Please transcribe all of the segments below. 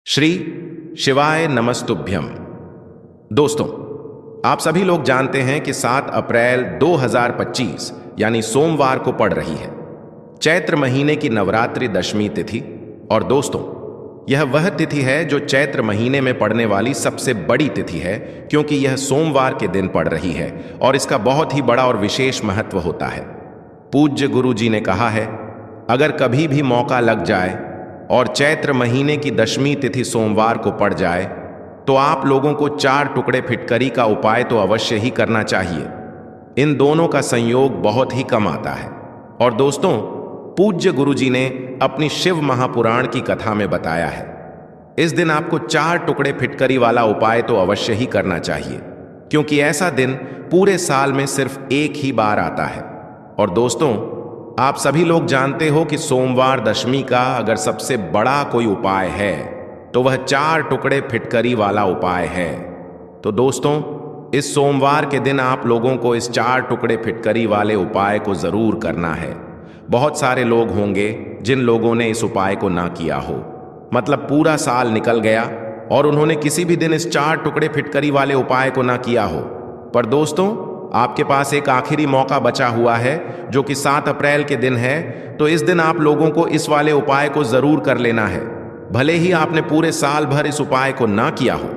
श्री शिवाय नमस्तुभ्यम। दोस्तों, आप सभी लोग जानते हैं कि 7 अप्रैल 2025 यानी सोमवार को पड़ रही है चैत्र महीने की नवरात्रि दशमी तिथि। और दोस्तों, यह वह तिथि है जो चैत्र महीने में पड़ने वाली सबसे बड़ी तिथि है, क्योंकि यह सोमवार के दिन पड़ रही है और इसका बहुत ही बड़ा और विशेष महत्व होता है। पूज्य गुरु जी ने कहा है, अगर कभी भी मौका लग जाए और चैत्र महीने की दशमी तिथि सोमवार को पड़ जाए तो आप लोगों को 4 टुकड़े फिटकरी का उपाय तो अवश्य ही करना चाहिए। इन दोनों का संयोग बहुत ही कम आता है। और दोस्तों, पूज्य गुरु जी ने अपनी शिव महापुराण की कथा में बताया है, इस दिन आपको 4 टुकड़े फिटकरी वाला उपाय तो अवश्य ही करना चाहिए, क्योंकि ऐसा दिन पूरे साल में सिर्फ एक ही बार आता है। और दोस्तों, आप सभी लोग जानते हो कि सोमवार दशमी का अगर सबसे बड़ा कोई उपाय है तो वह 4 टुकड़े फिटकरी वाला उपाय है। तो दोस्तों, इस सोमवार के दिन आप लोगों को इस 4 टुकड़े फिटकरी वाले उपाय को जरूर करना है। बहुत सारे लोग होंगे जिन लोगों ने इस उपाय को ना किया हो, मतलब पूरा साल निकल गया और उन्होंने किसी भी दिन इस 4 टुकड़े फिटकरी वाले उपाय को ना किया हो। पर दोस्तों, आपके पास एक आखिरी मौका बचा हुआ है जो कि 7 अप्रैल के दिन है। तो इस दिन आप लोगों को इस वाले उपाय को जरूर कर लेना है। भले ही आपने पूरे साल भर इस उपाय को ना किया हो,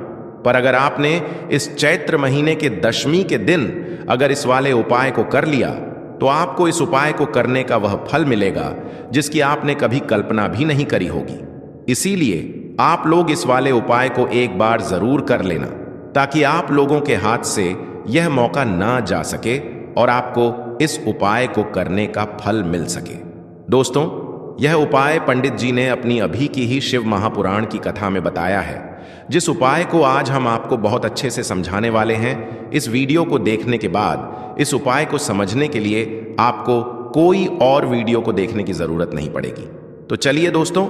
पर अगर आपने इस चैत्र महीने के दशमी के दिन अगर इस वाले उपाय को कर लिया तो आपको इस उपाय को करने का वह फल मिलेगा जिसकी आपने कभी कल्पना भी नहीं करी होगी। इसीलिए आप लोग इस वाले उपाय को एक बार जरूर कर लेना, ताकि आप लोगों के हाथ से यह मौका ना जा सके और आपको इस उपाय को करने का फल मिल सके। दोस्तों, यह उपाय पंडित जी ने अपनी अभी की ही शिव महापुराण की कथा में बताया है, जिस उपाय को आज हम आपको बहुत अच्छे से समझाने वाले हैं। इस वीडियो को देखने के बाद इस उपाय को समझने के लिए आपको कोई और वीडियो को देखने की जरूरत नहीं पड़ेगी। तो चलिए दोस्तों,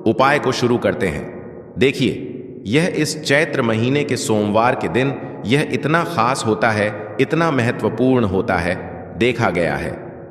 उपाय को शुरू करते हैं। देखिए, यह इस चैत्र महीने के सोमवार के दिन यह इतना खास होता है, इतना महत्वपूर्ण होता है। देखा गया है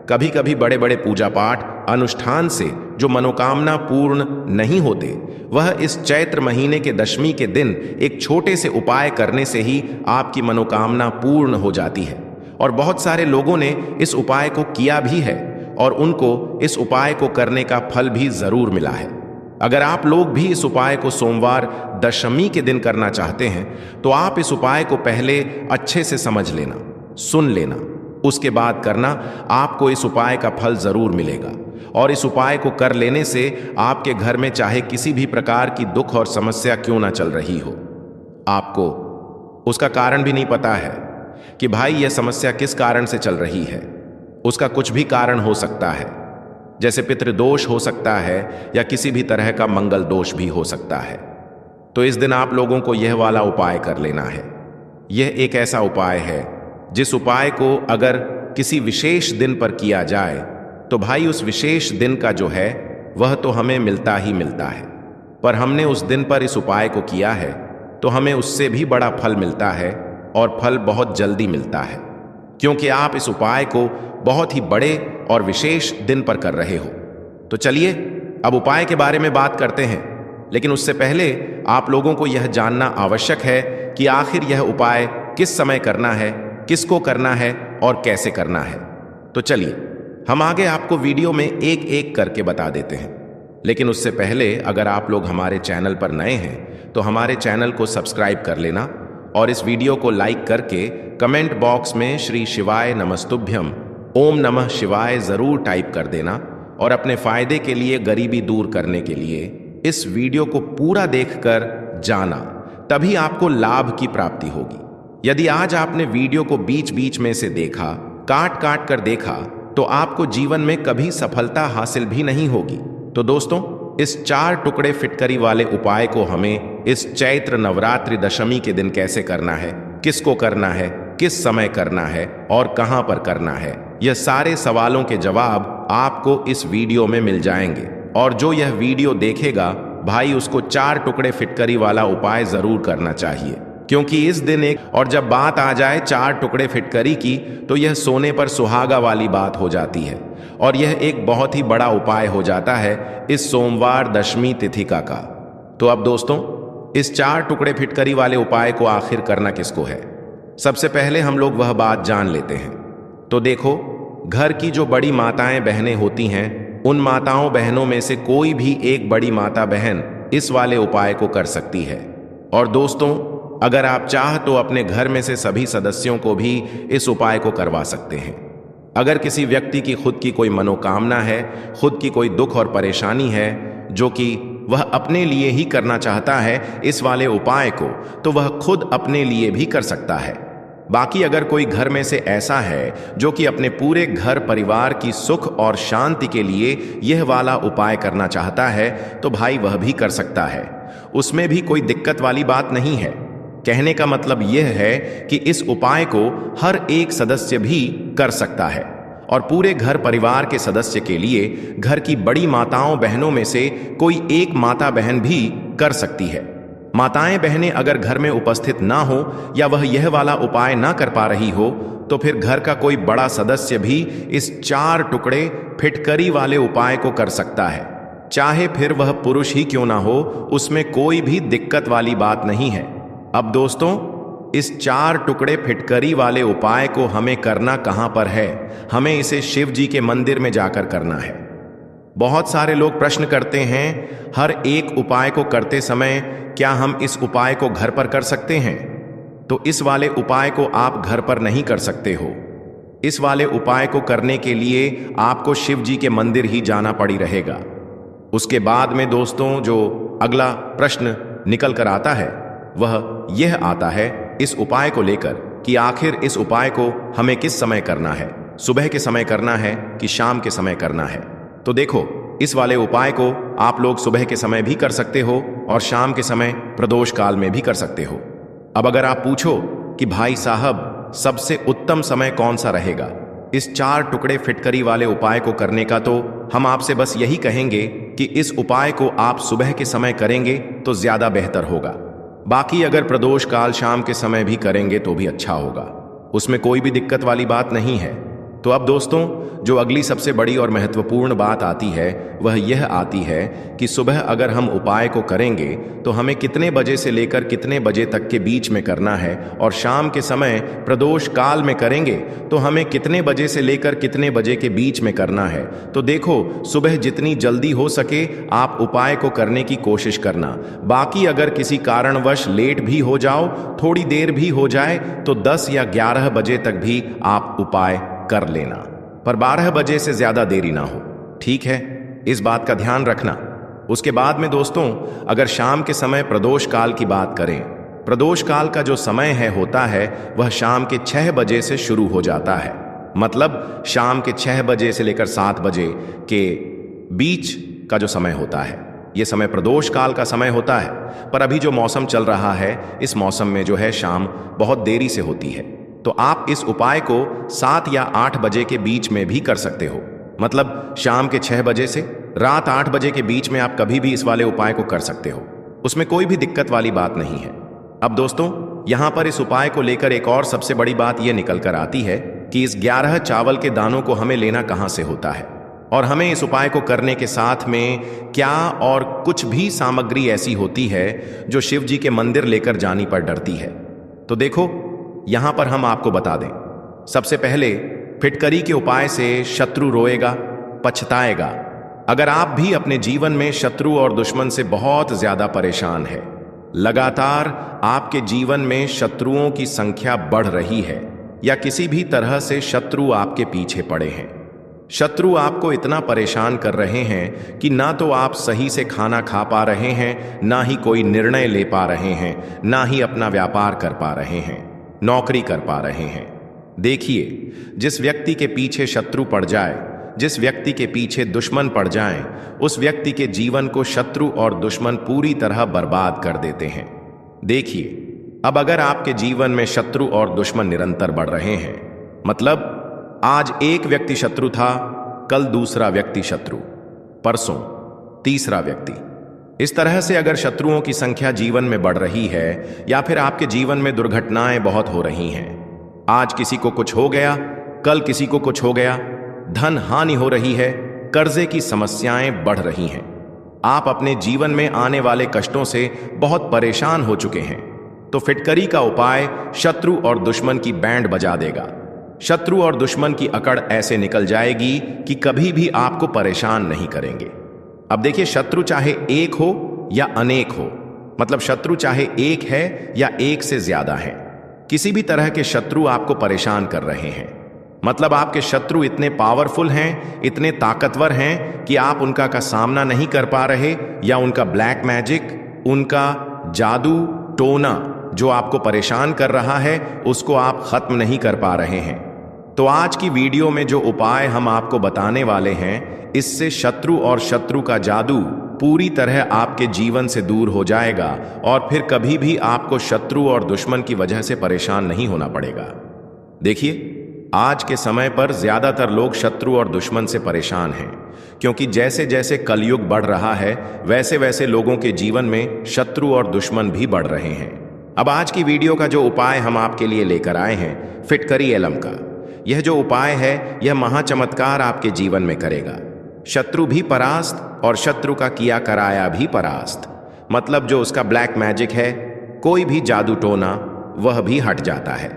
कभी कभी बड़े बड़े पूजा पाठ अनुष्ठान से जो मनोकामना पूर्ण नहीं होते, वह इस चैत्र महीने के दशमी के दिन एक छोटे से उपाय करने से ही आपकी मनोकामना पूर्ण हो जाती है। और बहुत सारे लोगों ने इस उपाय को किया भी है और उनको इस उपाय को करने का फल भी जरूर मिला है। अगर आप लोग भी इस उपाय को सोमवार दशमी के दिन करना चाहते हैं तो आप इस उपाय को पहले अच्छे से समझ लेना, सुन लेना, उसके बाद करना। आपको इस उपाय का फल जरूर मिलेगा। और इस उपाय को कर लेने से आपके घर में चाहे किसी भी प्रकार की दुख और समस्या क्यों ना चल रही हो, आपको उसका कारण भी नहीं पता है कि भाई यह समस्या किस कारण से चल रही है। उसका कुछ भी कारण हो सकता है, जैसे पितृदोष हो सकता है या किसी भी तरह का मंगल दोष भी हो सकता है। तो इस दिन आप लोगों को यह वाला उपाय कर लेना है। यह एक ऐसा उपाय है जिस उपाय को अगर किसी विशेष दिन पर किया जाए तो भाई उस विशेष दिन का जो है वह तो हमें मिलता ही मिलता है, पर हमने उस दिन पर इस उपाय को किया है तो हमें उससे भी बड़ा फल मिलता है, और फल बहुत जल्दी मिलता है, क्योंकि आप इस उपाय को बहुत ही बड़े और विशेष दिन पर कर रहे हो। तो चलिए अब उपाय के बारे में बात करते हैं, लेकिन उससे पहले आप लोगों को यह जानना आवश्यक है कि आखिर यह उपाय किस समय करना है, किसको करना है और कैसे करना है। तो चलिए हम आगे आपको वीडियो में एक एक करके बता देते हैं। लेकिन उससे पहले अगर आप लोग हमारे चैनल पर नए हैं तो हमारे चैनल को सब्सक्राइब कर लेना और इस वीडियो को लाइक करके कमेंट बॉक्स में श्री शिवाय नमस्तुभ्यम ओम नमः शिवाय जरूर टाइप कर देना। और अपने फायदे के लिए, गरीबी दूर करने के लिए इस वीडियो को पूरा देखकर जाना, तभी आपको लाभ की प्राप्ति होगी। यदि आज आपने वीडियो को बीच बीच में से देखा, काट काट कर देखा, तो आपको जीवन में कभी सफलता हासिल भी नहीं होगी। तो दोस्तों, इस 4 टुकड़े फिटकरी वाले उपाय को हमें इस चैत्र नवरात्रि दशमी के दिन कैसे करना है, किसको करना है, किस समय करना है और कहां पर करना है, यह सारे सवालों के जवाब आपको इस वीडियो में मिल जाएंगे। और जो यह वीडियो देखेगा भाई, उसको 4 टुकड़े फिटकरी वाला उपाय जरूर करना चाहिए, क्योंकि इस दिन और जब बात आ जाए 4 टुकड़े फिटकरी की तो यह सोने पर सुहागा वाली बात हो जाती है और यह एक बहुत ही बड़ा उपाय हो जाता है इस सोमवार दशमी तिथि का। तो अब दोस्तों, इस 4 टुकड़े फिटकरी वाले उपाय को आखिर करना किसको है? सबसे पहले हम लोग वह बात जान लेते हैं। तो देखो, घर की जो बड़ी माताएं बहनें होती हैं, उन माताओं बहनों में से कोई भी एक बड़ी माता बहन इस वाले उपाय को कर सकती है। और दोस्तों, अगर आप चाह तो अपने घर में से सभी सदस्यों को भी इस उपाय को करवा सकते हैं। अगर किसी व्यक्ति की खुद की कोई मनोकामना है, खुद की कोई दुख और परेशानी है जो कि वह अपने लिए ही करना चाहता है इस वाले उपाय को, तो वह खुद अपने लिए भी कर सकता है। बाकी अगर कोई घर में से ऐसा है जो कि अपने पूरे घर परिवार की सुख और शांति के लिए यह वाला उपाय करना चाहता है, तो भाई वह भी कर सकता है। उसमें भी कोई दिक्कत वाली बात नहीं है। कहने का मतलब यह है कि इस उपाय को हर एक सदस्य भी कर सकता है और पूरे घर परिवार के सदस्य के लिए घर की बड़ी माताओं बहनों में से कोई एक माता बहन भी कर सकती है। माताएं बहनें अगर घर में उपस्थित ना हो या वह यह वाला उपाय ना कर पा रही हो, तो फिर घर का कोई बड़ा सदस्य भी इस 4 टुकड़े फिटकरी वाले उपाय को कर सकता है। चाहे फिर वह पुरुष ही क्यों ना हो, उसमें कोई भी दिक्कत वाली बात नहीं है। अब दोस्तों, इस 4 टुकड़े फिटकरी वाले उपाय को हमें करना कहां पर है? हमें इसे शिव जी के मंदिर में जाकर करना है। बहुत सारे लोग प्रश्न करते हैं, हर एक उपाय को करते समय क्या हम इस उपाय को घर पर कर सकते हैं? तो इस वाले उपाय को आप घर पर नहीं कर सकते हो। इस वाले उपाय को करने के लिए आपको शिव जी के मंदिर ही जाना पड़ी रहेगा। उसके बाद में दोस्तों, जो अगला प्रश्न निकल कर आता है वह यह आता है इस उपाय को लेकर कि आखिर इस उपाय को हमें किस समय करना है? सुबह के समय करना है कि शाम के समय करना है? तो देखो, इस वाले उपाय को आप लोग सुबह के समय भी कर सकते हो और शाम के समय प्रदोष काल में भी कर सकते हो। अब अगर आप पूछो कि भाई साहब, सबसे उत्तम समय कौन सा रहेगा इस 4 टुकड़े फिटकरी वाले उपाय को करने का, तो हम आपसे बस यही कहेंगे कि इस उपाय को आप सुबह के समय करेंगे तो ज्यादा बेहतर होगा। बाकी अगर प्रदोष काल शाम के समय भी करेंगे तो भी अच्छा होगा, उसमें कोई भी दिक्कत वाली बात नहीं है। तो अब दोस्तों, जो अगली सबसे बड़ी और महत्वपूर्ण बात आती है वह यह आती है कि सुबह अगर हम उपाय को करेंगे तो हमें कितने बजे से लेकर कितने बजे तक के बीच में करना है, और शाम के समय प्रदोष काल में करेंगे तो हमें कितने बजे से लेकर कितने बजे के बीच में करना है। तो देखो, सुबह जितनी जल्दी हो सके आप उपाय को करने की कोशिश करना। बाकी अगर किसी कारणवश लेट भी हो जाओ, थोड़ी देर भी हो जाए, तो 10 या 11 बजे तक भी आप उपाय कर लेना, पर 12 बजे से ज्यादा देरी ना हो। ठीक है, इस बात का ध्यान रखना। उसके बाद में दोस्तों, अगर शाम के समय प्रदोष काल की बात करें, प्रदोष काल का जो समय होता है वह शाम के 6 बजे से शुरू हो जाता है। मतलब शाम के 6 बजे से लेकर 7 बजे के बीच का जो समय होता है, यह समय प्रदोष काल का समय होता है। पर अभी जो मौसम चल रहा है, इस मौसम में जो है शाम बहुत देरी से होती है, तो आप इस उपाय को 7 या 8 बजे के बीच में भी कर सकते हो। मतलब शाम के 6 बजे से रात 8 बजे के बीच में आप कभी भी इस वाले उपाय को कर सकते हो, उसमें कोई भी दिक्कत वाली बात नहीं है। अब दोस्तों, यहां पर इस उपाय को लेकर एक और सबसे बड़ी बात यह निकल कर आती है कि इस 11 चावल के दानों को हमें लेना कहां से होता है, और हमें इस उपाय को करने के साथ में क्या और कुछ भी सामग्री ऐसी होती है जो शिव जी के मंदिर लेकर जानी पर डरती है। तो देखो, यहां पर हम आपको बता दें, सबसे पहले फिटकरी के उपाय से शत्रु रोएगा, पछताएगा। अगर आप भी अपने जीवन में शत्रु और दुश्मन से बहुत ज्यादा परेशान है, लगातार आपके जीवन में शत्रुओं की संख्या बढ़ रही है, या किसी भी तरह से शत्रु आपके पीछे पड़े हैं, शत्रु आपको इतना परेशान कर रहे हैं कि ना तो आप सही से खाना खा पा रहे हैं, ना ही कोई निर्णय ले पा रहे हैं, ना ही अपना व्यापार कर पा रहे हैं, नौकरी कर पा रहे हैं। देखिए, जिस व्यक्ति के पीछे शत्रु पड़ जाए, जिस व्यक्ति के पीछे दुश्मन पड़ जाएं, उस व्यक्ति के जीवन को शत्रु और दुश्मन पूरी तरह बर्बाद कर देते हैं। देखिए, अब अगर आपके जीवन में शत्रु और दुश्मन निरंतर बढ़ रहे हैं, मतलब आज एक व्यक्ति शत्रु था, कल दूसरा व्यक्ति शत्रु, परसों तीसरा व्यक्ति, इस तरह से अगर शत्रुओं की संख्या जीवन में बढ़ रही है, या फिर आपके जीवन में दुर्घटनाएं बहुत हो रही हैं, आज किसी को कुछ हो गया, कल किसी को कुछ हो गया, धन हानि हो रही है, कर्जे की समस्याएं बढ़ रही हैं, आप अपने जीवन में आने वाले कष्टों से बहुत परेशान हो चुके हैं, तो फिटकरी का उपाय शत्रु और दुश्मन की बैंड बजा देगा। शत्रु और दुश्मन की अकड़ ऐसे निकल जाएगी कि कभी भी आपको परेशान नहीं करेंगे। अब देखिए, शत्रु चाहे एक हो या अनेक हो, मतलब शत्रु चाहे एक है या एक से ज्यादा है, किसी भी तरह के शत्रु आपको परेशान कर रहे हैं, मतलब आपके शत्रु इतने पावरफुल हैं, इतने ताकतवर हैं कि आप उनका का सामना नहीं कर पा रहे, या उनका ब्लैक मैजिक, उनका जादू टोना जो आपको परेशान कर रहा है, उसको आप खत्म नहीं कर पा रहे हैं। तो आज की वीडियो में जो उपाय हम आपको बताने वाले हैं, इससे शत्रु और शत्रु का जादू पूरी तरह आपके जीवन से दूर हो जाएगा और फिर कभी भी आपको शत्रु और दुश्मन की वजह से परेशान नहीं होना पड़ेगा। देखिए, आज के समय पर ज्यादातर लोग शत्रु और दुश्मन से परेशान हैं, क्योंकि जैसे जैसे कलयुग बढ़ रहा है वैसे वैसे लोगों के जीवन में शत्रु और दुश्मन भी बढ़ रहे हैं। अब आज की वीडियो का जो उपाय हम आपके लिए लेकर आए हैं, फिटकरी एलम का, यह जो उपाय है यह महाचमत्कार आपके जीवन में करेगा। शत्रु भी परास्त और शत्रु का किया कराया भी परास्त, मतलब जो उसका ब्लैक मैजिक है, कोई भी जादू टोना, वह भी हट जाता है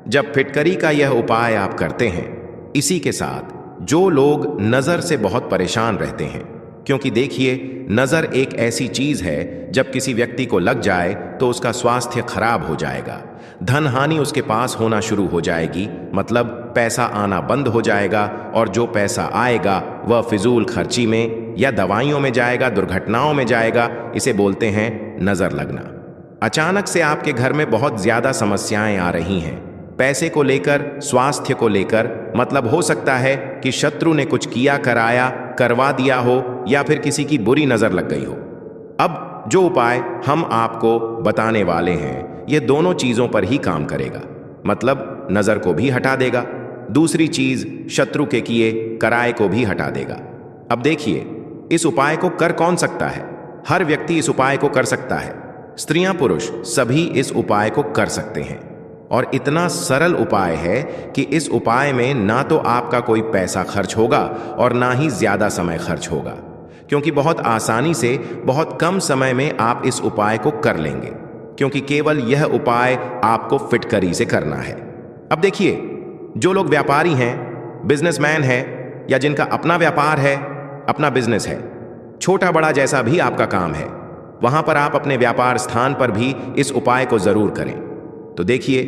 जब फिटकरी का यह उपाय आप करते हैं। इसी के साथ जो लोग नज़र से बहुत परेशान रहते हैं, क्योंकि देखिए, नज़र एक ऐसी चीज़ है, जब किसी व्यक्ति को लग जाए तो उसका स्वास्थ्य खराब हो जाएगा, धन हानि उसके पास होना शुरू हो जाएगी, मतलब पैसा आना बंद हो जाएगा, और जो पैसा आएगा वह फिजूल खर्ची में या दवाइयों में जाएगा, दुर्घटनाओं में जाएगा। इसे बोलते हैं नज़र लगना। अचानक से आपके घर में बहुत ज़्यादा समस्याएं आ रही हैं, पैसे को लेकर, स्वास्थ्य को लेकर, मतलब हो सकता है कि शत्रु ने कुछ किया कराया करवा दिया हो, या फिर किसी की बुरी नज़र लग गई हो। अब जो उपाय हम आपको बताने वाले हैं, ये दोनों चीज़ों पर ही काम करेगा, मतलब नज़र को भी हटा देगा, दूसरी चीज़ शत्रु के किए कराए को भी हटा देगा। अब देखिए, इस उपाय को कर कौन सकता है? हर व्यक्ति इस उपाय को कर सकता है, स्त्रियां पुरुष सभी इस उपाय को कर सकते हैं, और इतना सरल उपाय है कि इस उपाय में ना तो आपका कोई पैसा खर्च होगा और ना ही ज़्यादा समय खर्च होगा, क्योंकि बहुत आसानी से बहुत कम समय में आप इस उपाय को कर लेंगे, क्योंकि केवल यह उपाय आपको फिटकरी से करना है। अब देखिए, जो लोग व्यापारी हैं, बिजनेसमैन हैं, या जिनका अपना व्यापार है, अपना बिजनेस है, छोटा बड़ा जैसा भी आपका काम है, वहां पर आप अपने व्यापार स्थान पर भी इस उपाय को जरूर करें। तो देखिए,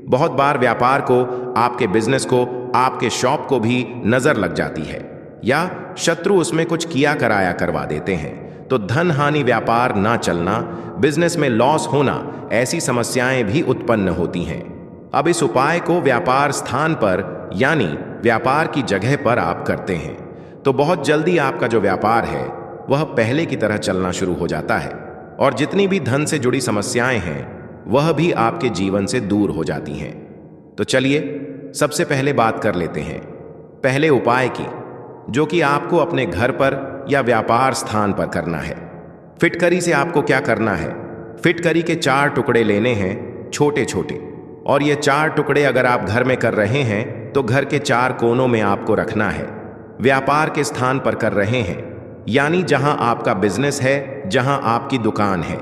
बहुत बार व्यापार को, आपके बिजनेस को, आपके शॉप को भी नजर लग जाती है, या शत्रु उसमें कुछ किया कराया करवा देते हैं, तो धन हानि, व्यापार ना चलना, बिजनेस में लॉस होना, ऐसी समस्याएं भी उत्पन्न होती हैं। अब इस उपाय को व्यापार स्थान पर, यानी व्यापार की जगह पर आप करते हैं, तो बहुत जल्दी आपका जो व्यापार है वह पहले की तरह चलना शुरू हो जाता है, और जितनी भी धन से जुड़ी समस्याएं हैं वह भी आपके जीवन से दूर हो जाती हैं। तो चलिए सबसे पहले बात कर लेते हैं पहले उपाय की, जो कि आपको अपने घर पर या व्यापार स्थान पर करना है। फिटकरी से आपको क्या करना है? फिटकरी के 4 टुकड़े लेने हैं, छोटे छोटे, और ये 4 टुकड़े अगर आप घर में कर रहे हैं तो घर के 4 कोनों में आपको रखना है। व्यापार के स्थान पर कर रहे हैं, यानी जहां आपका बिजनेस है, जहां आपकी दुकान है,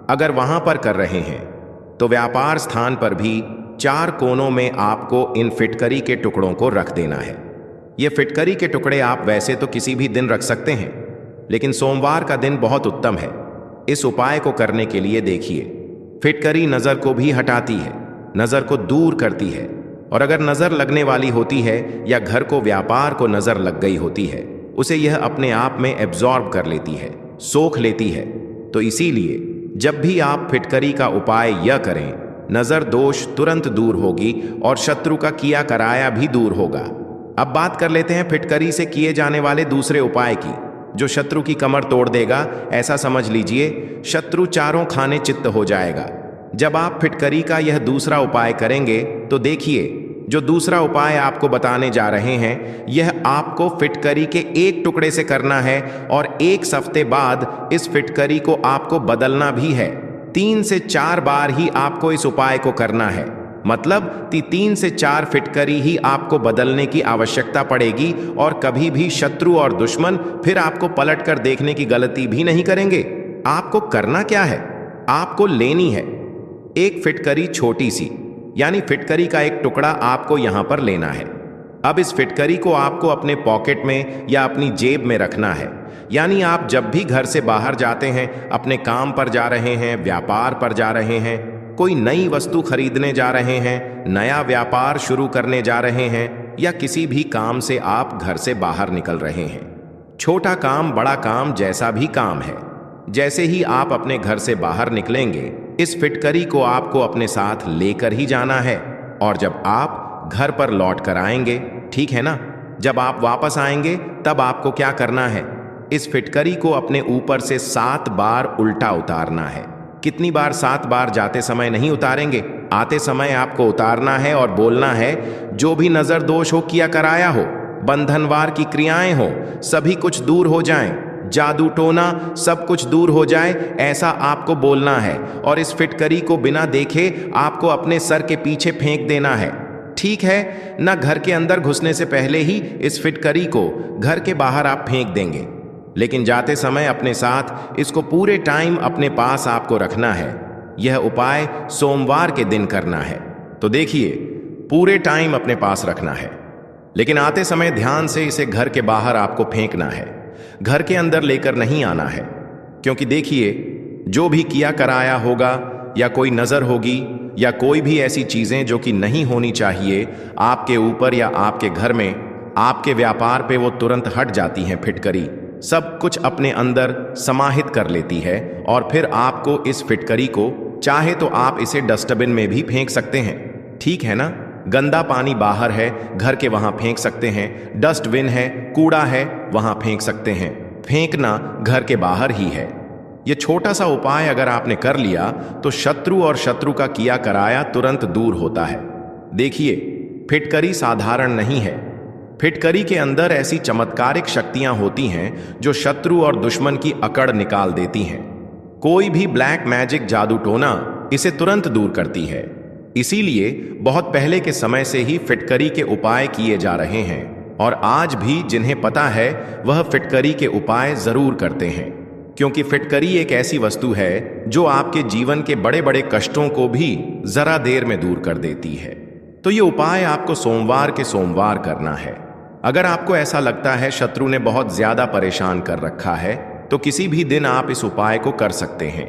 अगर वहां पर कर रहे हैं तो व्यापार स्थान पर भी 4 कोनों में आपको इन फिटकरी के टुकड़ों को रख देना है। ये फिटकरी के टुकड़े आप वैसे तो किसी भी दिन रख सकते हैं, लेकिन सोमवार का दिन बहुत उत्तम है इस उपाय को करने के लिए। देखिए, फिटकरी नज़र को भी हटाती है, नज़र को दूर करती है, और अगर नज़र लगने वाली होती है या घर को, व्यापार को नज़र लग गई होती है, उसे यह अपने आप में एब्जॉर्ब कर लेती है, सोख लेती है। तो इसीलिए जब भी आप फिटकरी का उपाय यह करें, नज़र दोष तुरंत दूर होगी और शत्रु का किया कराया भी दूर होगा। अब बात कर लेते हैं फिटकरी से किए जाने वाले दूसरे उपाय की, जो शत्रु की कमर तोड़ देगा। ऐसा समझ लीजिए, शत्रु चारों खाने चित्त हो जाएगा। जब आप फिटकरी का यह दूसरा उपाय करेंगे तो देखिए, जो दूसरा उपाय आपको बताने जा रहे हैं, यह आपको फिटकरी के 1 टुकड़े से करना है, और 1 हफ्ते बाद इस फिटकरी को आपको बदलना भी है। 3 से 4 बार ही आपको इस उपाय को करना है, मतलब 3 से 4 फिटकरी ही आपको बदलने की आवश्यकता पड़ेगी और कभी भी शत्रु और दुश्मन फिर आपको पलट कर देखने की गलती भी नहीं करेंगे। आपको करना क्या है? आपको लेनी है एक फिटकरी छोटी सी, यानी फिटकरी का एक टुकड़ा आपको यहां पर लेना है। अब इस फिटकरी को आपको अपने पॉकेट में या अपनी जेब में रखना है। यानी आप जब भी घर से बाहर जाते हैं, अपने काम पर जा रहे हैं, व्यापार पर जा रहे हैं, कोई नई वस्तु खरीदने जा रहे हैं, नया व्यापार शुरू करने जा रहे हैं, या किसी भी काम से आप घर से बाहर निकल रहे हैं, छोटा काम बड़ा काम जैसा भी काम है, जैसे ही आप अपने घर से बाहर निकलेंगे, इस फिटकरी को आपको अपने साथ लेकर ही जाना है। और जब आप घर पर लौट कर आएंगे, ठीक है ना, जब आप वापस आएंगे तब आपको क्या करना है? इस फिटकरी को अपने ऊपर से 7 बार उल्टा उतारना है। कितनी बार? 7 बार। जाते समय नहीं उतारेंगे, आते समय आपको उतारना है और बोलना है, जो भी नजर दोष हो किया कराया हो, बंधनवार की क्रियाएं हो, सभी कुछ दूर हो जाएं, जादू टोना सब कुछ दूर हो जाए, ऐसा आपको बोलना है। और इस फिटकरी को बिना देखे आपको अपने सर के पीछे फेंक देना है, ठीक है ना? घर के अंदर घुसने से पहले ही इस फिटकरी को घर के बाहर आप फेंक देंगे, लेकिन जाते समय अपने साथ इसको पूरे टाइम अपने पास आपको रखना है। यह उपाय सोमवार के दिन करना है, तो देखिए पूरे टाइम अपने पास रखना है, लेकिन आते समय ध्यान से इसे घर के बाहर आपको फेंकना है, घर के अंदर लेकर नहीं आना है। क्योंकि देखिए, जो भी किया कराया होगा या कोई नजर होगी या कोई भी ऐसी चीजें जो कि नहीं होनी चाहिए आपके ऊपर या आपके घर में, आपके व्यापार पे, वो तुरंत हट जाती हैं। फिटकरी सब कुछ अपने अंदर समाहित कर लेती है और फिर आपको इस फिटकरी को, चाहे तो आप इसे डस्टबिन में भी फेंक सकते हैं, ठीक है ना? गंदा पानी बाहर है घर के, वहां फेंक सकते हैं। डस्टबिन है, कूड़ा है, वहां फेंक सकते हैं। फेंकना घर के बाहर ही है। यह छोटा सा उपाय अगर आपने कर लिया तो शत्रु और शत्रु का किया कराया तुरंत दूर होता है। देखिए, फिटकरी साधारण नहीं है। फिटकरी के अंदर ऐसी चमत्कारिक शक्तियां होती हैं जो शत्रु और दुश्मन की अकड़ निकाल देती हैं। कोई भी ब्लैक मैजिक जादू टोना इसे तुरंत दूर करती है। इसीलिए बहुत पहले के समय से ही फिटकरी के उपाय किए जा रहे हैं और आज भी जिन्हें पता है वह फिटकरी के उपाय जरूर करते हैं, क्योंकि फिटकरी एक ऐसी वस्तु है जो आपके जीवन के बड़े बड़े कष्टों को भी जरा देर में दूर कर देती है। तो ये उपाय आपको सोमवार के सोमवार करना है। अगर आपको ऐसा लगता है शत्रु ने बहुत ज्यादा परेशान कर रखा है, तो किसी भी दिन आप इस उपाय को कर सकते हैं।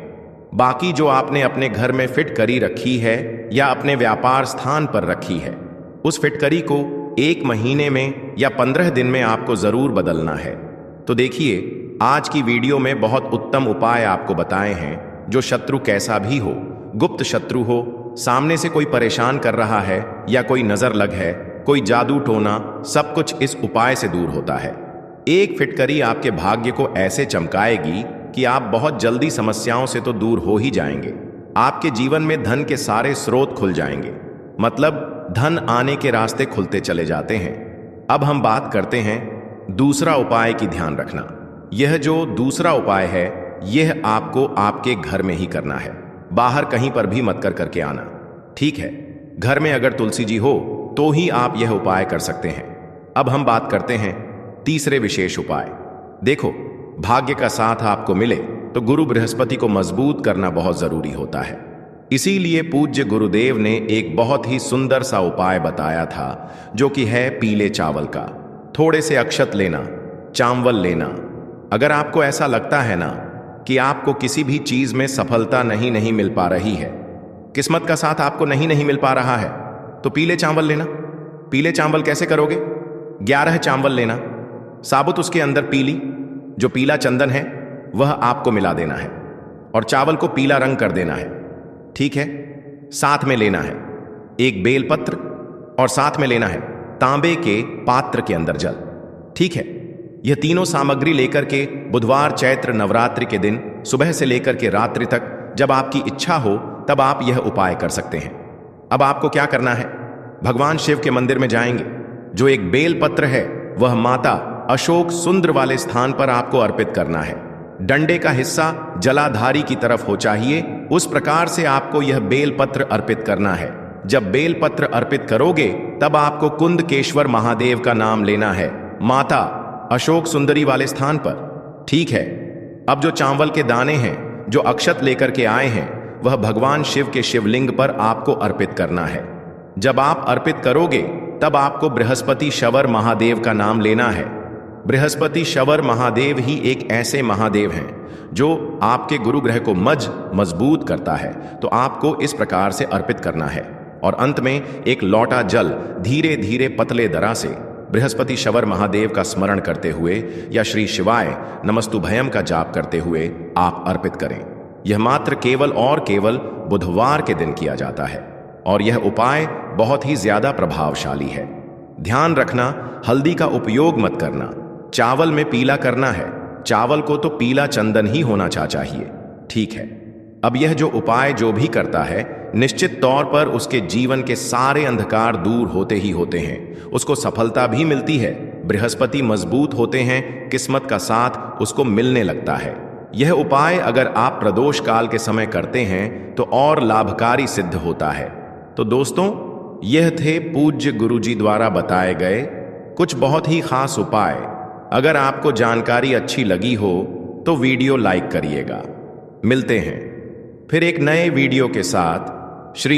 बाकी जो आपने अपने घर में फिटकरी रखी है या अपने व्यापार स्थान पर रखी है, उस फिटकरी को 1 महीने में या 15 दिन में आपको जरूर बदलना है। तो देखिए, आज की वीडियो में बहुत उत्तम उपाय आपको बताए हैं, जो शत्रु कैसा भी हो, गुप्त शत्रु हो, सामने से कोई परेशान कर रहा है या कोई नजर लग है, कोई जादू टोना, सब कुछ इस उपाय से दूर होता है। एक फिटकरी आपके भाग्य को ऐसे चमकाएगी कि आप बहुत जल्दी समस्याओं से तो दूर हो ही जाएंगे। आपके जीवन में धन के सारे स्रोत खुल जाएंगे, मतलब धन आने के रास्ते खुलते चले जाते हैं। अब हम बात करते हैं दूसरा उपाय की। ध्यान रखना, यह जो दूसरा उपाय है, यह आपको आपके घर में ही करना है, बाहर कहीं पर भी मत करके आना, ठीक है? घर में अगर तुलसी जी हो तो ही आप यह उपाय कर सकते हैं। अब हम बात करते हैं तीसरे विशेष उपाय। देखो, भाग्य का साथ आपको मिले तो गुरु बृहस्पति को मजबूत करना बहुत जरूरी होता है। इसीलिए पूज्य गुरुदेव ने एक बहुत ही सुंदर सा उपाय बताया था, जो कि है पीले चावल का। थोड़े से अक्षत लेना, चावल लेना। अगर आपको ऐसा लगता है ना कि आपको किसी भी चीज में सफलता नहीं मिल पा रही है, किस्मत का साथ आपको नहीं मिल पा रहा है, तो पीले चावल लेना। पीले चावल कैसे करोगे? 11 चावल लेना, साबुत उसके अंदर पीली, जो पीला चंदन है वह आपको मिला देना है और चावल को पीला रंग कर देना है, ठीक है? साथ में लेना है एक बेलपत्र और साथ में लेना है तांबे के पात्र के अंदर जल, ठीक है? यह तीनों सामग्री लेकर के बुधवार चैत्र नवरात्रि के दिन सुबह से लेकर के रात्रि तक, जब आपकी इच्छा हो तब आप यह उपाय कर सकते हैं। अब आपको क्या करना है? भगवान शिव के मंदिर में जाएंगे, जो एक बेलपत्र है वह माता अशोक सुंदर वाले स्थान पर आपको अर्पित करना है। डंडे का हिस्सा जलाधारी की तरफ हो चाहिए, उस प्रकार से आपको यह बेलपत्र अर्पित करना है। जब बेलपत्र अर्पित करोगे तब आपको कुंदकेश्वर महादेव का नाम लेना है, माता अशोक सुंदरी वाले स्थान पर। ठीक है। अब जो चावल के दाने हैं जो अक्षत लेकर के आए हैं वह भगवान शिव के शिवलिंग पर आपको अर्पित करना है। जब आप अर्पित करोगे तब आपको बृहस्पति शवर महादेव का नाम लेना है। बृहस्पति शवर महादेव ही एक ऐसे महादेव हैं जो आपके गुरु ग्रह को मजबूत करता है, तो आपको इस प्रकार से अर्पित करना है। और अंत में एक लौटा जल धीरे धीरे पतले दरा से बृहस्पति शवर महादेव का स्मरण करते हुए या श्री शिवाय नमस्तुभयम का जाप करते हुए आप अर्पित करें। यह मात्र केवल और केवल बुधवार के दिन किया जाता है और यह उपाय बहुत ही ज्यादा प्रभावशाली है। ध्यान रखना, हल्दी का उपयोग मत करना। चावल में पीला करना है। चावल को तो पीला चंदन ही होना चाहिए। ठीक है। अब यह जो उपाय जो भी करता है निश्चित तौर पर उसके जीवन के सारे अंधकार दूर होते ही होते हैं, उसको सफलता भी मिलती है। बृहस्पति मजबूत होते हैं, किस्मत का साथ उसको मिलने लगता है। यह उपाय अगर आप प्रदोष काल के समय करते हैं तो और लाभकारी सिद्ध होता है। तो दोस्तों, यह थे पूज्य गुरुजी द्वारा बताए गए कुछ बहुत ही खास उपाय। अगर आपको जानकारी अच्छी लगी हो तो वीडियो लाइक करिएगा। मिलते हैं फिर एक नए वीडियो के साथ। श्री